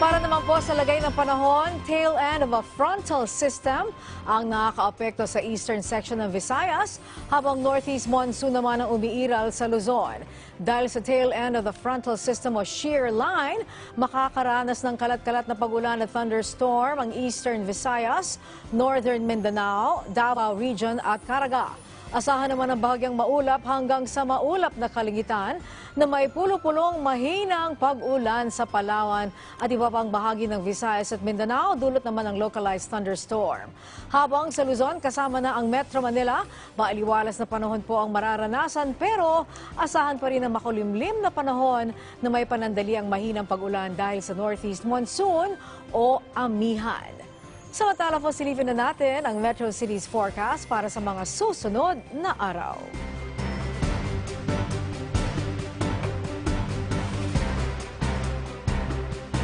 Para naman po sa lagay ng panahon, tail end of a frontal system ang nakakaapekto sa eastern section ng Visayas, habang northeast monsoon naman ang umiiral sa Luzon. Dahil sa tail end of the frontal system o shear line, makakaranas ng kalat-kalat na pag-ulan at thunderstorm ang eastern Visayas, northern Mindanao, Davao Region at Caraga. Asahan naman ang bahagyang maulap hanggang sa maulap na kalangitan na may pulo-pulong mahinang pag-ulan sa Palawan at iba pang bahagi ng Visayas at Mindanao, dulot naman ng localized thunderstorm. Habang sa Luzon, kasama na ang Metro Manila, maaliwalas na panahon po ang mararanasan, pero asahan pa rin ang makulimlim na panahon na may panandaliang mahinang pag-ulan dahil sa northeast monsoon o amihan. Samantala po, silipin na natin ang Metro City's forecast para sa mga susunod na araw.